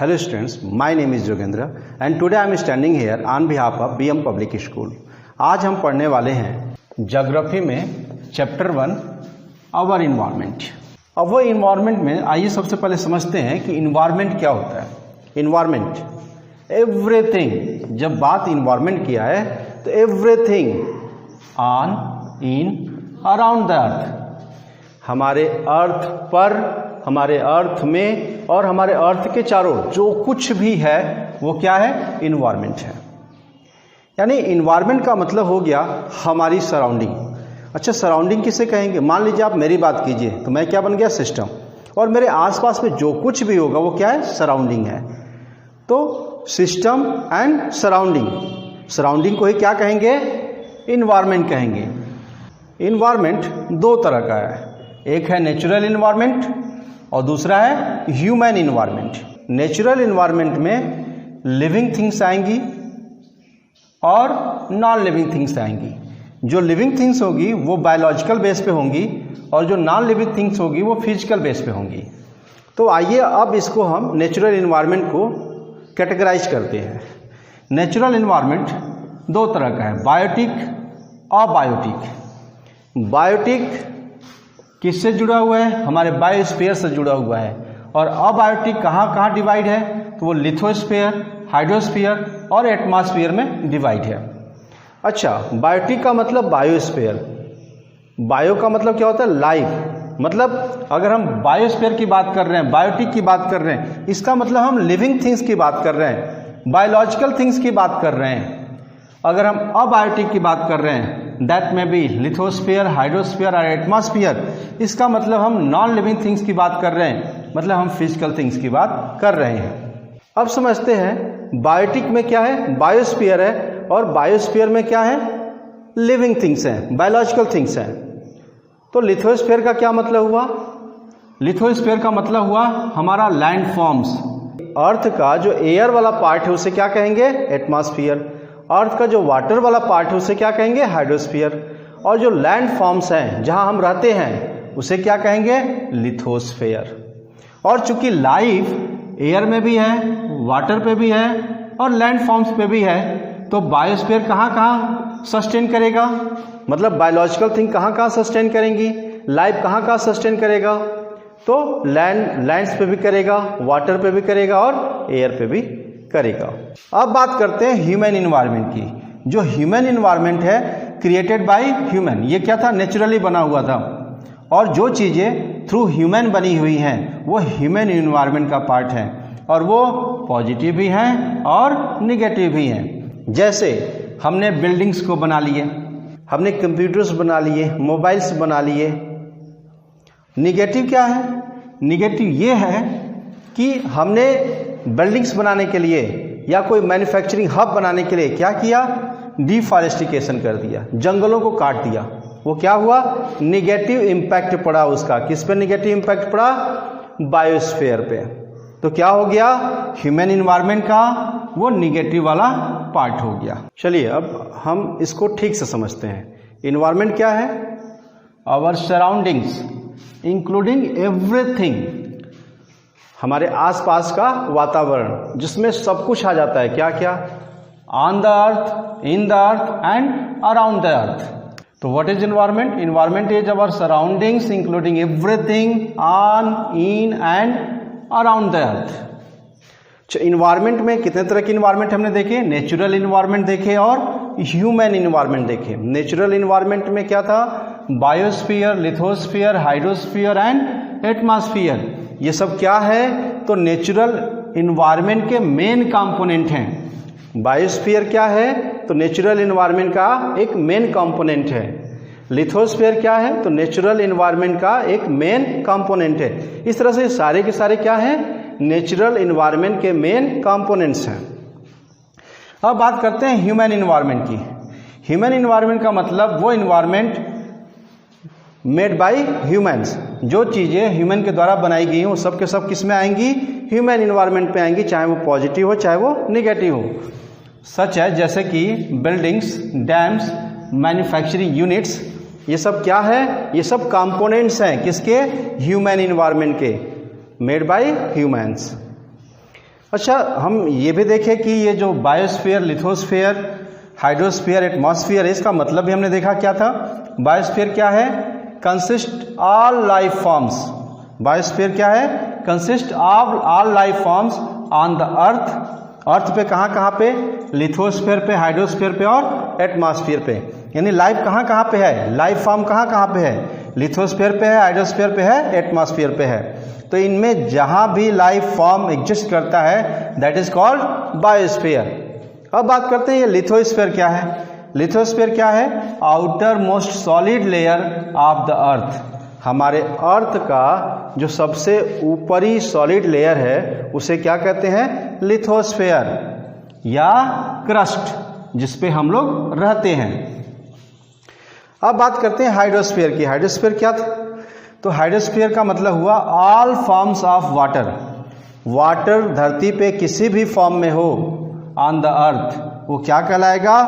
Hello students, my name is Jogendra and today I am standing here on behalf of BM Public School. आज हम पढ़ने वाले हैं geography में chapter 1 our environment. अब वो इन्वायरमेंट में आइए सबसे पहले समझते हैं कि इन्वायरमेंट क्या होता है। इन्वायरमेंट एवरीथिंग, जब बात इन्वायरमेंट किया है तो everything on in around the अर्थ, हमारे अर्थ पर, हमारे अर्थ में और हमारे अर्थ के चारों जो कुछ भी है वो क्या है, इन्वायरमेंट है। यानी इन्वायरमेंट का मतलब हो गया हमारी सराउंडिंग। अच्छा, सराउंडिंग किसे कहेंगे? मान लीजिए आप मेरी बात कीजिए तो मैं क्या बन गया, सिस्टम, और मेरे आसपास में जो कुछ भी होगा वो क्या है, सराउंडिंग है। तो सिस्टम एंड सराउंडिंग, सराउंडिंग को ही क्या कहेंगे, इन्वायरमेंट कहेंगे। इन्वायरमेंट दो तरह का है, एक है नेचुरल इन्वायरमेंट और दूसरा है ह्यूमन इन्वायरमेंट। नेचुरल इन्वायरमेंट में लिविंग थिंग्स आएंगी और नॉन लिविंग थिंग्स आएंगी। जो लिविंग थिंग्स होगी वो बायोलॉजिकल बेस पे होंगी और जो नॉन लिविंग थिंग्स होगी वो फिजिकल बेस पे होंगी। तो आइए अब इसको हम नेचुरल इन्वायरमेंट को कैटेगराइज करते हैं। नेचुरल इन्वायरमेंट दो तरह का है, बायोटिक और बायोटिक। बायोटिक किससे जुड़ा हुआ है, हमारे बायोस्फीयर से जुड़ा हुआ है। और अबायोटिक कहाँ कहाँ डिवाइड है, तो वो लिथोस्फीयर, हाइड्रोस्फीयर और एटमॉस्फेयर में डिवाइड है। अच्छा, बायोटिक का मतलब बायोस्फीयर, बायो का मतलब क्या होता है, लाइफ। मतलब अगर हम बायोस्फीयर की बात कर रहे हैं, बायोटिक की बात कर रहे हैं, इसका मतलब हम लिविंग थिंग्स की बात कर रहे हैं, बायोलॉजिकल थिंग्स की बात कर रहे हैं। अगर हम अबायोटिक की बात कर रहे हैं, दैट में बी लिथोस्फीयर, हाइड्रोस्फीयर और एटमॉस्फेयर, इसका मतलब हम नॉन लिविंग थिंग्स की बात कर रहे हैं, मतलब हम फिजिकल थिंग्स की बात कर रहे हैं। अब समझते हैं बायोटिक में क्या है, बायोस्फीयर है, और बायोस्फीयर में क्या है, लिविंग थिंग्स हैं, बायोलॉजिकल थिंग्स हैं। तो लिथोस्फीयर का क्या मतलब हुआ, लिथोस्फीयर का मतलब हुआ हमारा लैंड फॉर्म्स। अर्थ का जो एयर वाला पार्ट है उसे क्या कहेंगे, एटमॉस्फेयर। अर्थ का जो वाटर वाला पार्ट है उसे क्या कहेंगे, हाइड्रोस्फीयर। और जो लैंड फॉर्म्स हैं जहां हम रहते हैं उसे क्या कहेंगे, लिथोस्फीयर। और चूंकि लाइफ एयर में भी है, वाटर पे भी है और लैंड फॉर्म्स पे भी है, तो बायोस्फीयर कहाँ कहाँ सस्टेन करेगा, मतलब बायोलॉजिकल थिंग कहाँ कहाँ सस्टेन करेंगी, लाइफ कहाँ कहाँ सस्टेन करेगा, तो लैंड्स पे भी करेगा, वाटर पे भी करेगा और एयर पे भी करेगा। अब बात करते हैं ह्यूमन इन्वायरमेंट की। जो ह्यूमन इन्वायरमेंट है क्रिएटेड बाय ह्यूमन, ये क्या था, नेचुरली बना हुआ था। और जो चीजें थ्रू ह्यूमन बनी हुई हैं वो ह्यूमन इन्वायरमेंट का पार्ट है, और वो पॉजिटिव भी हैं और निगेटिव भी हैं। जैसे हमने बिल्डिंग्स को बना लिए, हमने कंप्यूटर्स बना लिए, मोबाइल्स बना लिए। निगेटिव क्या है, निगेटिव ये है कि हमने बिल्डिंग्स बनाने के लिए या कोई मैन्युफैक्चरिंग हब बनाने के लिए क्या किया, डिफॉरेस्टिकेशन कर दिया, जंगलों को काट दिया। वो क्या हुआ, निगेटिव इम्पैक्ट पड़ा उसका। किस पे निगेटिव इम्पैक्ट पड़ा, बायोस्फीयर पे। तो क्या हो गया, ह्यूमन इन्वायरमेंट का वो निगेटिव वाला पार्ट हो गया। चलिए अब हम इसको ठीक से समझते हैं। इन्वायरमेंट क्या है, आवर सराउंडिंग्स इंक्लूडिंग एवरीथिंग, हमारे आसपास का वातावरण जिसमें सब कुछ आ जाता है। क्या क्या, on the earth, in the earth and around the earth. तो what is environment, environment is our surroundings including everything on, in and around the earth. Environment में कितने तरह के इन्वायरमेंट हमने देखे, नेचुरल इन्वायरमेंट देखे और ह्यूमन इन्वायरमेंट देखे। नेचुरल इन्वायरमेंट में क्या था, biosphere, lithosphere, hydrosphere and atmosphere. ये सब क्या है, तो नेचुरल इन्वायरमेंट के मेन कंपोनेंट हैं। बायोस्फीयर क्या है, तो नेचुरल इन्वायरमेंट का एक मेन कंपोनेंट है। लिथोस्फीयर क्या है, तो नेचुरल इन्वायरमेंट का एक मेन कंपोनेंट है। इस तरह से सारे के सारे क्या है, नेचुरल इन्वायरमेंट के मेन कंपोनेंट्स हैं। अब बात करते हैं ह्यूमन इन्वायरमेंट की। ह्यूमन इन्वायरमेंट का मतलब वो इन्वायरमेंट मेड बाय ह्यूमंस, जो चीजें ह्यूमन के द्वारा बनाई गई हो सब के सब किस में आएंगी, ह्यूमन इन्वायरमेंट पे आएंगी, चाहे वो पॉजिटिव हो चाहे वो निगेटिव हो। सच है जैसे कि बिल्डिंग्स, डैम्स, मैन्युफैक्चरिंग यूनिट्स, ये सब क्या है, ये सब कंपोनेंट्स हैं किसके, ह्यूमन इन्वायरमेंट के, मेड बाय ह्यूमंस। अच्छा, हम ये भी देखें कि ये जो बायोस्फीयर, लिथोस्फीयर, हाइड्रोस्फीयर, एटमॉस्फेयर, इसका मतलब भी हमने देखा क्या था। बायोस्फीयर क्या है? Consist all life forms. Biosphere क्या है? Consist of all life forms on the earth. Earth पे कहाँ पे? लिथोस्फीयर पे, हाइड्रोस्फीयर पे और एटमॉस्फेयर पे। यानी लाइफ कहाँ पे है? लाइफ फॉर्म कहाँ पे है? लिथोस्फीयर पे है, हाइड्रोस्फीयर पे है, एटमॉस्फेयर पे है। तो इनमें जहां भी लाइफ फॉर्म एग्जिस्ट करता है दैट इज कॉल्ड बायोस्फीयर। अब बात करते हैं ये लिथोस्फीयर क्या है। लिथोस्फीयर क्या है? Outermost solid layer of the अर्थ। हमारे अर्थ का जो सबसे ऊपरी सॉलिड लेयर है उसे क्या कहते हैं? लिथोस्फीयर या क्रस्ट, जिसपे हम लोग रहते हैं। अब बात करते हैं हाइड्रोस्फीयर की। हाइड्रोस्फीयर क्या था? तो हाइड्रोस्फीयर का मतलब हुआ all forms of water. Water धरती पे किसी भी फॉर्म में हो ऑन द अर्थ, वो क्या कहलाएगा?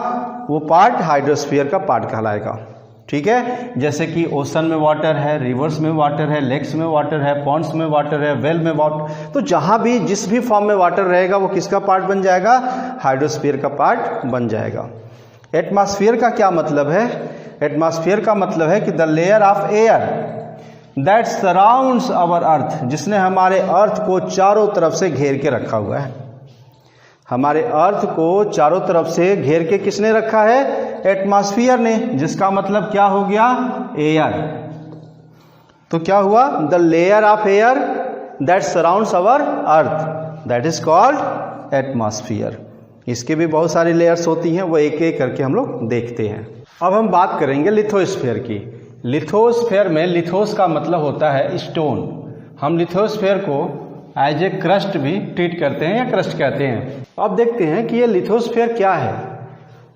वो पार्ट हाइड्रोस्फीयर का पार्ट कहलाएगा। ठीक है, जैसे कि ओशन में वाटर है, रिवर्स में वाटर है, लेक्स में वाटर है, पॉन्ड्स में वाटर है, वेल में वाटर। तो जहां भी जिस भी फॉर्म में वाटर रहेगा वो किसका पार्ट बन जाएगा? हाइड्रोस्फीयर का पार्ट बन जाएगा। एटमॉस्फेयर का क्या मतलब है? एटमॉस्फेयर का मतलब है कि the layer of air that surrounds our earth, जिसने हमारे अर्थ को चारों तरफ से घेर के रखा हुआ है। हमारे अर्थ को चारों तरफ से घेर के किसने रखा है? एटमॉस्फेयर ने, जिसका मतलब क्या हो गया? एयर। तो क्या हुआ? The layer of air that surrounds our earth that is called atmosphere. इसके भी बहुत सारी लेयर्स होती हैं, वो एक एक करके हम लोग देखते हैं। अब हम बात करेंगे लिथोस्फीयर की। लिथोस्फीयर में लिथोस का मतलब होता है स्टोन। हम लिथोस्फीयर को एज ए क्रस्ट भी ट्रीट करते हैं या क्रस्ट कहते हैं। अब देखते हैं कि ये लिथोस्फीयर क्या है।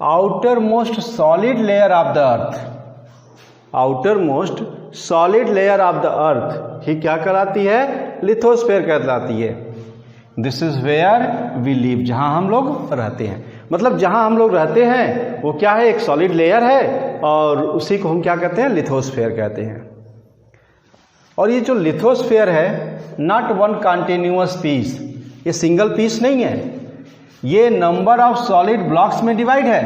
Outermost solid layer of the earth. Outermost solid layer of the earth ही क्या कहलाती है? लिथोस्फीयर कहलाती है। This is where we live, जहां हम लोग रहते हैं। मतलब जहां हम लोग रहते हैं वो क्या है? एक सॉलिड लेयर है और उसी को हम क्या कहते हैं? लिथोस्फीयर कहते हैं। और ये जो लिथोस्फीयर है नॉट वन कंटिन्यूअस पीस, ये सिंगल पीस नहीं है, ये नंबर ऑफ सॉलिड ब्लॉक्स में डिवाइड है।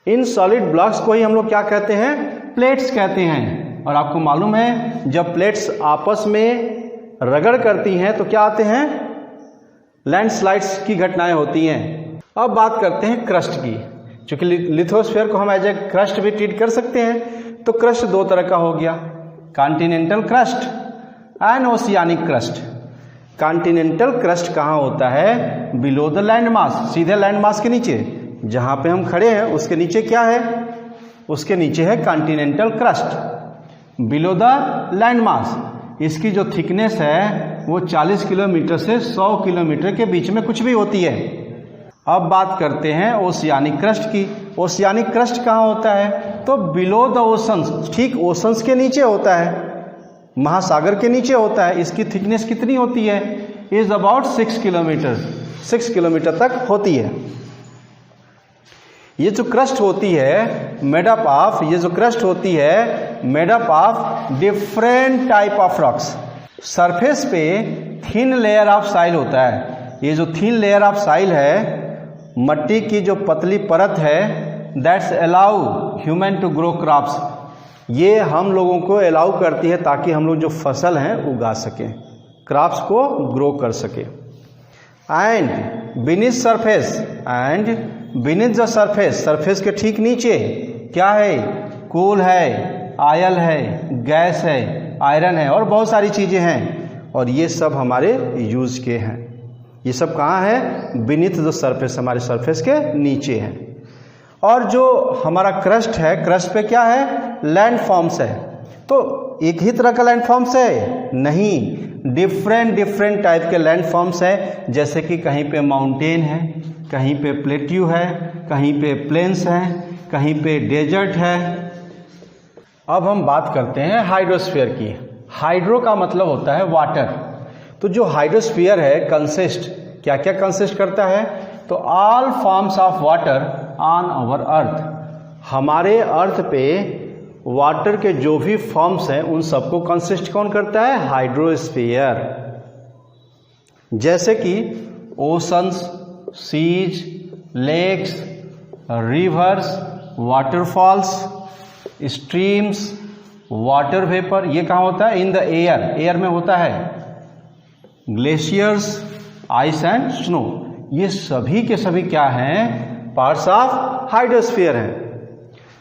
इन सॉलिड ब्लॉक्स को ही हम लोग क्या कहते हैं? प्लेट्स कहते हैं। और आपको मालूम है जब प्लेट्स आपस में रगड़ करती हैं तो क्या आते हैं? लैंडस्लाइड्स की घटनाएं होती हैं। अब बात करते हैं क्रस्ट की। क्योंकि लिथोस्फीयर को हम एज ए क्रस्ट भी ट्रीट कर सकते हैं, तो क्रस्ट दो तरह का हो गया, continental crust and oceanic crust. Continental crust कहाँ होता है? बिलो द लैंड मास, सीधे लैंड मास के नीचे, जहां पे हम खड़े हैं उसके नीचे क्या है? उसके नीचे है continental crust below the land mass. इसकी जो थिकनेस है वो 40 किलोमीटर से 100 किलोमीटर के बीच में कुछ भी होती है। अब बात करते हैं ओशियानिक क्रस्ट की। ओशियानिक क्रस्ट कहाँ होता है? तो बिलो द ओशंस, ठीक ओशंस के नीचे होता है, महासागर के नीचे होता है। इसकी थिकनेस कितनी होती है? इज अबाउट 6 किलोमीटर, 6 किलोमीटर तक होती है। ये जो क्रस्ट होती है मेड अप ऑफ, ये जो क्रस्ट होती है made up of different type of rocks. Surface पे थिन लेयर ऑफ साइल होता है। ये जो थिन लेयर ऑफ साइल है, मट्टी की जो पतली परत है, that's allow human to grow crops. ये हम लोगों को अलाउ करती है ताकि हम लोग जो फसल हैं उगा सकें, क्रॉप्स को ग्रो कर सके। And beneath surface, and beneath the surface, surface के ठीक नीचे क्या है? कोल है, आयल है, गैस है, आयरन है और बहुत सारी चीजें हैं। और ये सब हमारे यूज के हैं। ये सब कहाँ है? बीनीथ द सरफेस, हमारे सरफेस के नीचे है। और जो हमारा क्रस्ट है, क्रस्ट पे क्या है? लैंड फॉर्म्स है। तो एक ही तरह का लैंड फॉर्म्स है? नहीं, डिफरेंट डिफरेंट टाइप के लैंड फॉर्म्स है। जैसे कि कहीं पे माउंटेन है, कहीं पे प्लेट्यू है, कहीं पे प्लेन्स है, कहीं पे डेजर्ट है। अब हम बात करते हैं हाइड्रोस्फीयर की। हाइड्रो का मतलब होता है वाटर। तो जो हाइड्रोस्फीयर है कंसिस्ट, क्या क्या कंसिस्ट करता है? तो all forms of water on our earth. हमारे अर्थ पे वाटर के जो भी फॉर्म्स हैं उन सबको कंसिस्ट कौन करता है? हाइड्रोस्फीयर। जैसे कि oceans, seas, lakes, rivers, waterfalls, streams, water vapour. ये कहाँ होता है? इन द एयर, एयर में होता है। ग्लेशियर्स, आइस एंड स्नो, ये सभी के सभी क्या हैं? पार्ट्स ऑफ हाइड्रोस्फीयर हैं।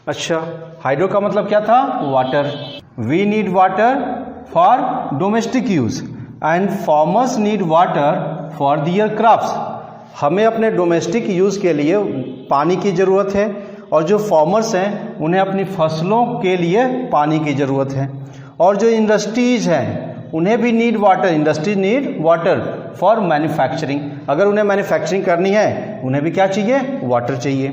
अच्छा, हाइड्रो का मतलब क्या था? Water. We need water for domestic use and farmers need water for their crops. हमें अपने डोमेस्टिक यूज के लिए पानी की जरूरत है और जो फार्मर्स हैं उन्हें अपनी फसलों के लिए पानी की जरूरत है। और जो इंडस्ट्रीज हैं उन्हें भी need water, industries need water for manufacturing. अगर उन्हें मैन्युफैक्चरिंग करनी है उन्हें भी क्या चाहिए? वाटर चाहिए।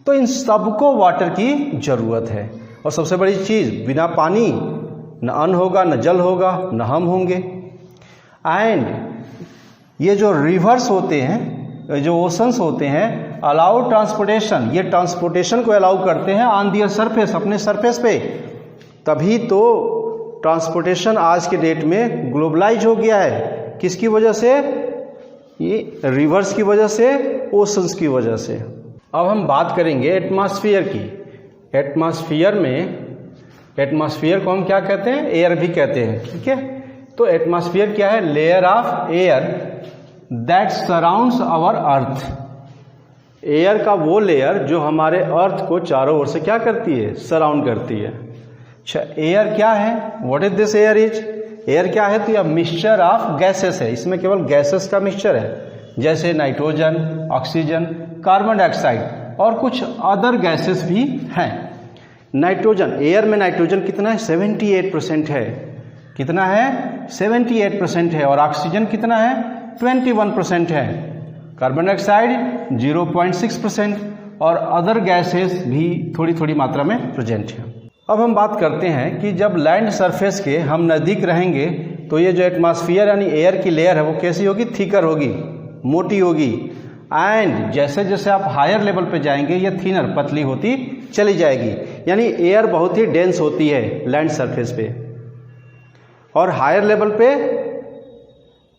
तो इन सबको वाटर की जरूरत है। और सबसे बड़ी चीज, बिना पानी न अन्न होगा, न जल होगा, न हम होंगे। एंड ये जो रिवर्स होते हैं, जो ओशंस होते हैं, अलाउ ट्रांसपोर्टेशन, ये ट्रांसपोर्टेशन को अलाउ करते हैं ऑन दियर सरफेस, अपने सरफेस पे। तभी तो ट्रांसपोर्टेशन आज के डेट में ग्लोबलाइज हो गया है। किसकी वजह से? ये रिवर्स की वजह से, ओशंस की वजह से। अब हम बात करेंगे एटमॉस्फेयर की। एटमॉस्फेयर में, एटमॉस्फेयर को हम क्या कहते हैं? एयर भी कहते हैं, ठीक है। तो एटमॉस्फेयर क्या है? Layer of air that surrounds our earth. Air का वो लेयर जो हमारे अर्थ को चारों ओर से क्या करती है? सराउंड करती है। अच्छा, एयर क्या है? What is this air is? Air क्या है? तो यह मिक्सचर ऑफ गैसेस है। इसमें केवल गैसेस का मिक्सचर है, जैसे नाइट्रोजन, ऑक्सीजन, कार्बन डाइऑक्साइड और कुछ अदर गैसेस भी हैं। नाइट्रोजन, एयर में नाइट्रोजन कितना है? 78% है। कितना है? 78% है। और ऑक्सीजन कितना है? 21% है। कार्बन डाइऑक्साइड 0.6% और अदर गैसेस भी थोड़ी थोड़ी मात्रा में प्रेजेंट है। अब हम बात करते हैं कि जब लैंड सरफेस के हम नज़दीक रहेंगे तो ये जो एटमॉस्फेयर यानी एयर की लेयर है वो कैसी होगी? थिकर होगी, मोटी होगी। एंड जैसे जैसे आप हायर लेवल पे जाएंगे ये थिनर, पतली होती चली जाएगी। यानी एयर बहुत ही डेंस होती है लैंड सरफेस पे और हायर लेवल पे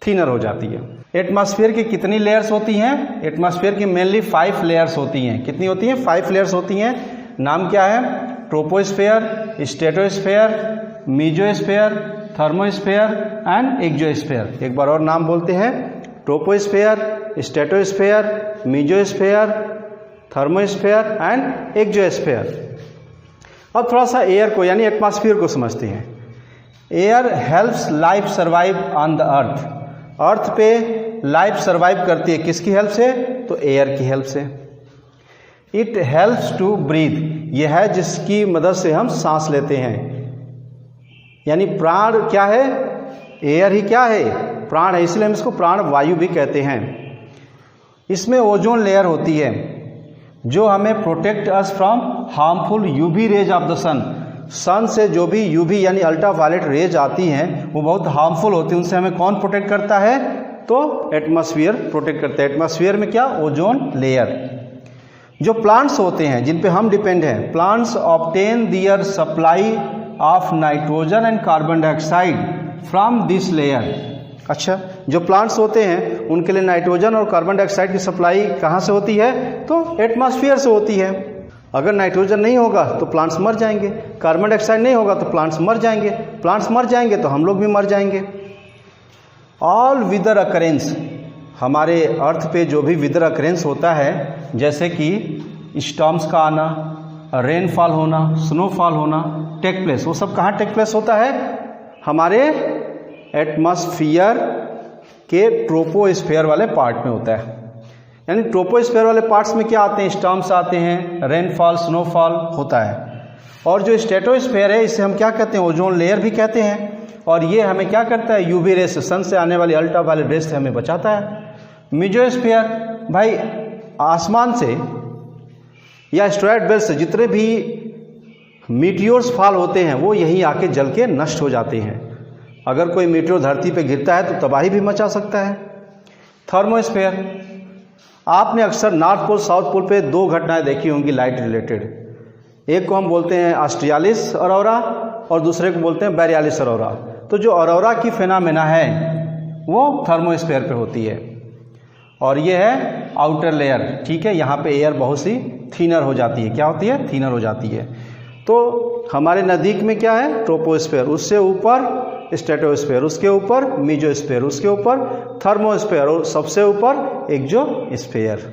थिनर हो जाती है। एटमॉस्फेयर की कितनी लेयर्स होती हैं? एटमॉस्फेयर की मेनली 5 लेयर्स होती हैं। कितनी होती हैं? 5 लेयर्स होती हैं। नाम क्या है? Troposphere, stratosphere, mesosphere, thermosphere and exosphere. एक बार और नाम बोलते हैं, troposphere, stratosphere, mesosphere, thermosphere and exosphere. अब थोड़ा सा एयर को यानी एटमॉस्फेयर को समझते हैं। Air helps life survive on the earth. Earth पे लाइफ सर्वाइव करती है किसकी हेल्प से? तो एयर की हेल्प से। इट हेल्प्स टू ब्रीथ, यह है जिसकी मदद से हम सांस लेते हैं। यानी प्राण क्या है? एयर ही क्या है? प्राण है, इसलिए हम इसको प्राण वायु भी कहते हैं। इसमें ओजोन लेयर होती है जो हमें protect us from harmful UV rays of the sun. Sun से जो भी यूवी यानी अल्ट्रावायलेट रेज आती हैं वो बहुत हार्मफुल होती हैं। उनसे हमें कौन प्रोटेक्ट करता है? तो एटमॉस्फेयर प्रोटेक्ट करता है। एटमॉस्फेयर में क्या? Ozone layer. जो प्लांट्स होते हैं जिन पे हम डिपेंड हैं, plants obtain their supply of nitrogen and carbon dioxide from this layer. अच्छा, जो प्लांट्स होते हैं उनके लिए नाइट्रोजन और कार्बन डाइऑक्साइड की सप्लाई कहाँ से होती है? तो एटमॉस्फेयर से होती है। अगर नाइट्रोजन नहीं होगा तो प्लांट्स मर जाएंगे, कार्बन डाइऑक्साइड नहीं होगा तो प्लांट्स मर जाएंगे, प्लांट्स मर जाएंगे तो हम लोग भी मर जाएंगे। ऑल वेदर अकरेंस, हमारे अर्थ पे जो भी वेदर अकरेंस होता है, जैसे कि स्टॉर्म्स का आना, रेनफॉल होना, स्नोफॉल होना, टेक प्लेस, वो सब कहाँ टेक प्लेस होता है? हमारे एटमॉस्फेयर के ट्रोपोस्फेयर वाले पार्ट में होता है। यानी ट्रोपोस्फेयर वाले पार्ट्स में क्या आते हैं? स्टॉर्म्स आते हैं, रेनफॉल, स्नोफॉल होता है। और जो स्ट्रेटोस्फेयर है इसे हम क्या कहते हैं? ओजोन लेयर भी कहते हैं। और ये हमें क्या करता है? यूवी रेस से, सन से आने वाली अल्ट्रावायलेट रेस से हमें बचाता है। मीजोस्फेयर भाई आसमान से या एस्टेरॉयड बेल्ट से जितने भी मीटियोर्स फॉल होते हैं वो यहीं आके जल के नष्ट हो जाते हैं। अगर कोई मीटियोर धरती पे गिरता है तो तबाही भी मचा सकता है। थर्मोस्फेयर, आपने अक्सर नॉर्थ पोल साउथ पोल पे 2 घटनाएं देखी होंगी लाइट रिलेटेड। एक को हम बोलते हैं ऑस्ट्रियालिस ऑरोरा और दूसरे को बोलते हैं बोरियालिस ऑरोरा। तो जो ऑरोरा की फेनामेना है वो थर्मोस्फीयर पे होती है, और ये है आउटर लेयर, ठीक है। यहाँ पे एयर बहुत सी थिनर हो जाती है, क्या होती है, थिनर हो जाती है। तो हमारे नज़दीक में क्या है, ट्रोपोस्फीयर, उससे ऊपर स्ट्रेटोस्फीयर, उसके ऊपर मेसोस्फीयर, उसके ऊपर थर्मोस्फीयर, और सबसे ऊपर एक्सोस्फीयर।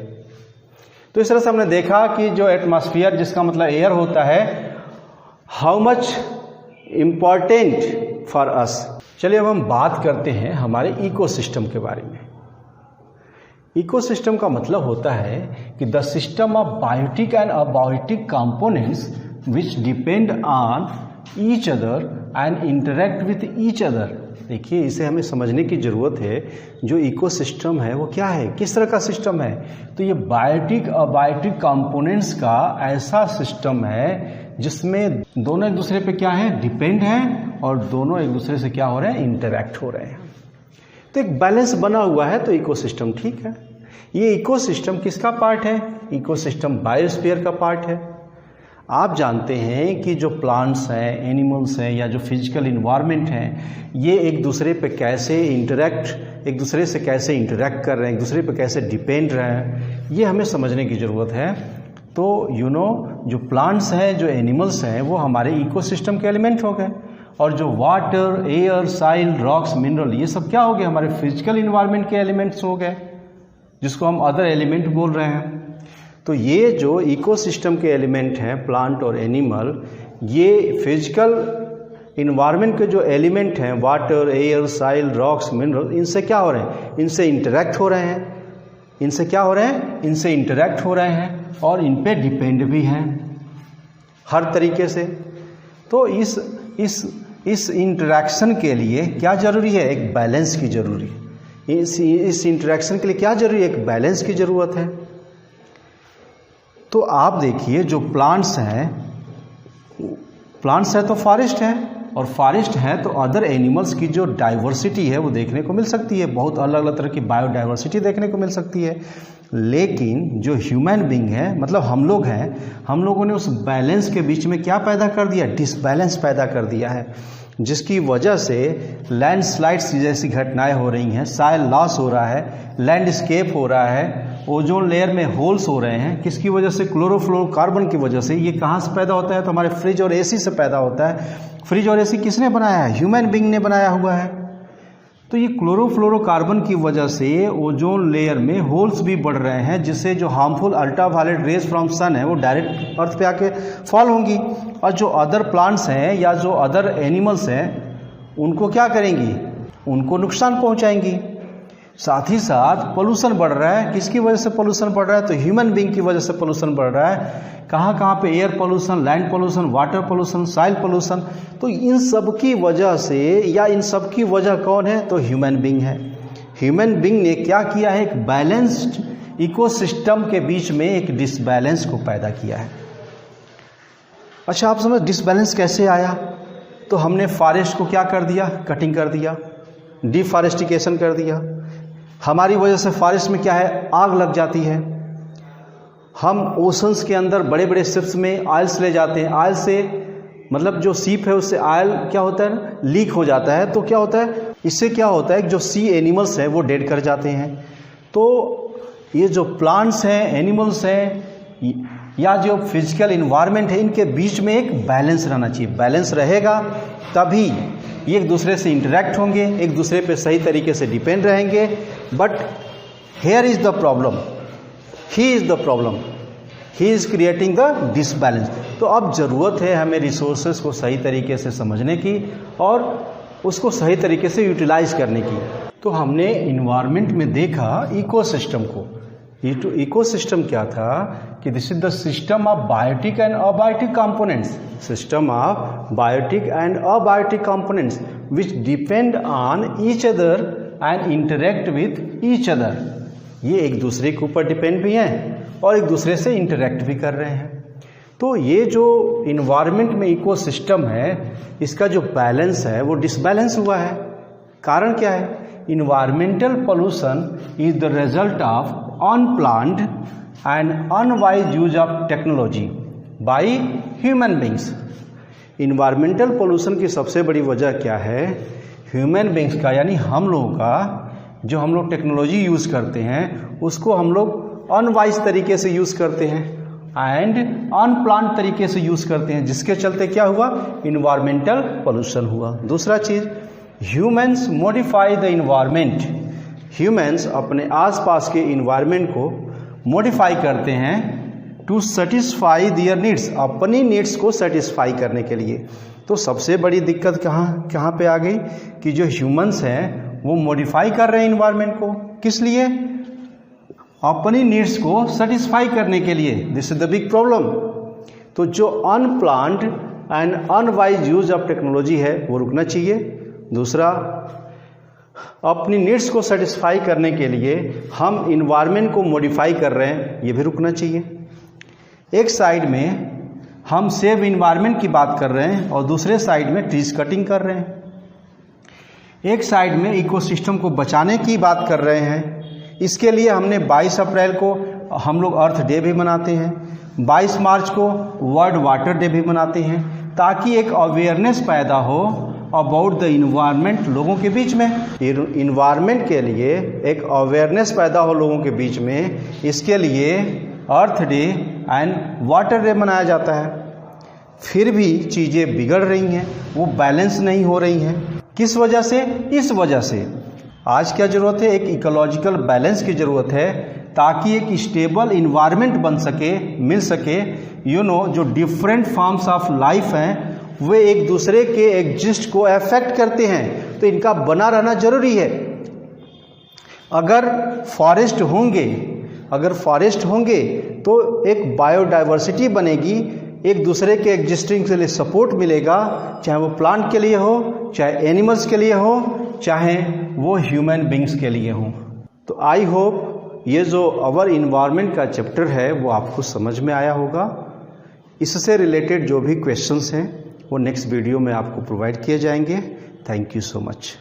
तो इस तरह से हमने देखा कि जो एटमॉस्फेयर, जिसका मतलब एयर होता है, how much important for us. चलिए अब हम बात करते हैं हमारे इकोसिस्टम के बारे में। इकोसिस्टम का मतलब होता है कि the system of biotic and abiotic components which depend on each other and interact with each other. देखिए, इसे हमें समझने की ज़रूरत है। जो इकोसिस्टम है वो क्या है, किस तरह का सिस्टम है। तो ये बायोटिक अबायोटिक कंपोनेंट्स का ऐसा सिस्टम है जिसमें दोनों एक दूसरे पे क्या है, डिपेंड हैं, और दोनों एक दूसरे से क्या हो रहे हैं, इंटरेक्ट हो रहे हैं। तो एक बैलेंस बना हुआ है, तो इकोसिस्टम ठीक है। ये इकोसिस्टम किसका पार्ट है, इकोसिस्टम बायोस्फीयर का पार्ट है। आप जानते हैं कि जो प्लांट्स हैं, एनिमल्स हैं, या जो फिजिकल इन्वायरमेंट हैं, ये एक दूसरे पे कैसे इंटरेक्ट, एक दूसरे से कैसे इंटरेक्ट कर रहे हैं, एक दूसरे पे कैसे डिपेंड रहे हैं, ये हमें समझने की ज़रूरत है। तो जो प्लांट्स हैं, जो एनिमल्स हैं, वो हमारे इकोसिस्टम के एलिमेंट हो गए, और जो water, air, soil, rocks, mineral, ये सब क्या हो गए, हमारे फिजिकल इन्वायरमेंट के एलिमेंट्स हो गए, जिसको हम अदर एलिमेंट बोल रहे हैं। तो ये जो इकोसिस्टम के एलिमेंट हैं, प्लांट और एनिमल, ये फिजिकल इन्वायरमेंट के जो एलिमेंट हैं, water, air, soil, rocks, mineral, इनसे क्या हो रहे हैं, इनसे इंटरेक्ट हो रहे हैं। इनसे क्या हो रहे हैं, इनसे इंटरेक्ट हो रहे हैं, और इन पे डिपेंड भी हैं हर तरीके से। तो इस इंटरेक्शन के लिए क्या जरूरी है, एक बैलेंस की जरूरी है। इस इंटरेक्शन के लिए क्या जरूरी है, एक बैलेंस की ज़रूरत है। तो आप देखिए, जो प्लांट्स हैं तो फॉरेस्ट है, और फॉरेस्ट है तो अदर एनिमल्स की जो डाइवर्सिटी है वो देखने को मिल सकती है, बहुत अलग अलग तरह की बायोडाइवर्सिटी देखने को मिल सकती है। लेकिन जो ह्यूमन बीइंग है, मतलब हम लोग हैं, हम लोगों ने उस बैलेंस के बीच में क्या पैदा कर दिया, डिसबैलेंस पैदा कर दिया है, जिसकी वजह से लैंडस्लाइड्स जैसी घटनाएं हो रही हैं, सॉइल लॉस हो रहा है, लैंडस्केप हो रहा है, ओजोन लेयर में होल्स हो रहे हैं। किसकी वजह से, क्लोरोफ्लोरोकार्बन की वजह से। ये कहाँ से पैदा होता है, तो हमारे फ्रिज और एसी से पैदा होता है। फ्रिज और एसी किसने बनाया है, ह्यूमन बीइंग ने बनाया हुआ है। तो ये क्लोरोफ्लोरोकार्बन की वजह से ओजोन लेयर में होल्स भी बढ़ रहे हैं, जिससे जो harmful ultraviolet rays from sun है वो डायरेक्ट अर्थ पे आके फॉल होंगी, और जो अदर प्लांट्स हैं या जो अदर एनिमल्स हैं उनको क्या करेंगी, उनको नुकसान पहुंचाएंगी। साथ ही साथ पोल्यूशन बढ़ रहा है। किसकी वजह से पोल्यूशन बढ़ रहा है, तो ह्यूमन बीइंग की वजह से पोल्यूशन बढ़ रहा है। कहाँ कहाँ पे, air pollution, land pollution, water pollution, soil pollution. तो इन सब की वजह से, या इन सब की वजह कौन है, तो ह्यूमन बीइंग है। ह्यूमन बीइंग ने क्या किया है, एक बैलेंस्ड इकोसिस्टम के बीच में एक डिसबैलेंस को पैदा किया है। अच्छा, आप समझ डिसबैलेंस कैसे आया, तो हमने फॉरेस्ट को क्या कर दिया, कटिंग कर दिया, डिफॉरेस्टिकेशन कर दिया। हमारी वजह से फॉरेस्ट में क्या है, आग लग जाती है। हम ओशंस के अंदर बड़े बड़े शिप्स में ऑयल्स ले जाते हैं, ऑयल से मतलब जो सीप है उससे ऑयल क्या होता है, लीक हो जाता है। तो क्या होता है, इससे क्या होता है, जो सी एनिमल्स हैं वो डेड कर जाते हैं। तो ये जो प्लांट्स हैं, एनिमल्स हैं, या जो फिजिकल इन्वायरमेंट है, इनके बीच में एक बैलेंस रहना चाहिए। बैलेंस रहेगा तभी ये एक दूसरे से इंटरेक्ट होंगे, एक दूसरे पे सही तरीके से डिपेंड रहेंगे। But here is the problem, he is the problem, he is creating the disbalance. तो अब ज़रूरत है हमें रिसोर्सेज को सही तरीके से समझने की और उसको सही तरीके से यूटिलाइज करने की। तो हमने इन्वायरमेंट में देखा इकोसिस्टम को। इकोसिस्टम क्या था कि this is the system of biotic and abiotic components, system of biotic and abiotic components which depend on each other and interact with each other. ये एक दूसरे के ऊपर डिपेंड भी हैं और एक दूसरे से इंटरेक्ट भी कर रहे हैं। तो ये जो इन्वायरमेंट में इकोसिस्टम है, इसका जो बैलेंस है वो डिसबैलेंस हुआ है। कारण क्या है, environmental pollution is the result of unplanned and unwise use of technology by human beings. Environmental pollution की सबसे बड़ी वजह क्या है, ह्यूमन बींग्स का यानी हम लोगों का जो हम लोग टेक्नोलॉजी यूज़ करते हैं उसको हम लोग अनवाइज तरीके से यूज़ करते हैं एंड अनप्लान्ड तरीके से यूज़ करते हैं, जिसके चलते क्या हुआ, इन्वायरमेंटल पोल्यूशन हुआ। दूसरा चीज़, humans modify the environment. Humans अपने आसपास के इन्वायरमेंट को मॉडिफाई करते हैं टू सेटिस्फाई दियर नीड्स, अपनी नीड्स को सेटिस्फाई करने के लिए। तो सबसे बड़ी दिक्कत कहाँ पे आ गई कि जो ह्यूमन्स हैं वो मॉडिफाई कर रहे हैं इन्वायरमेंट को, किस लिए, अपनी नीड्स को सेटिस्फाई करने के लिए। This is the big problem. तो जो unplanned and unwise use of technology है वो रुकना चाहिए। दूसरा, अपनी नीड्स को सेटिस्फाई करने के लिए हम इन्वायरमेंट को मॉडिफाई कर रहे हैं, ये भी रुकना चाहिए। एक साइड में हम सेव इन्वायरमेंट की बात कर रहे हैं और दूसरे साइड में ट्रीज कटिंग कर रहे हैं। एक साइड में इकोसिस्टम को बचाने की बात कर रहे हैं। इसके लिए हमने 22 अप्रैल को हम लोग अर्थ डे भी मनाते हैं, 22 मार्च को वर्ल्ड वाटर डे भी मनाते हैं, ताकि एक अवेयरनेस पैदा हो अबाउट द इन्वायरमेंट लोगों के बीच में। इन्वायरमेंट के लिए एक अवेयरनेस पैदा हो लोगों के बीच में, इसके लिए अर्थ डे एंड वाटर डे मनाया जाता है। फिर भी चीज़ें बिगड़ रही हैं, वो बैलेंस नहीं हो रही हैं। किस वजह से? इस वजह से आज क्या ज़रूरत है, एक इकोलॉजिकल बैलेंस की ज़रूरत है, ताकि एक स्टेबल इन्वायरमेंट बन सके, मिल सके। जो डिफरेंट फॉर्म्स ऑफ लाइफ हैं वे एक दूसरे के एग्जिस्ट को अफेक्ट करते हैं, तो इनका बना रहना जरूरी है। अगर फॉरेस्ट होंगे तो एक बायोडाइवर्सिटी बनेगी, एक दूसरे के एग्जिस्टिंग के लिए सपोर्ट मिलेगा, चाहे वो प्लांट के लिए हो, चाहे एनिमल्स के लिए हो, चाहे वो ह्यूमन बींग्स के लिए हो। तो आई होप ये जो अवर इन्वायरमेंट का चैप्टर है वो आपको समझ में आया होगा। इससे रिलेटेड जो भी क्वेश्चंस हैं वो नेक्स्ट वीडियो में आपको प्रोवाइड किए जाएंगे। Thank you so much.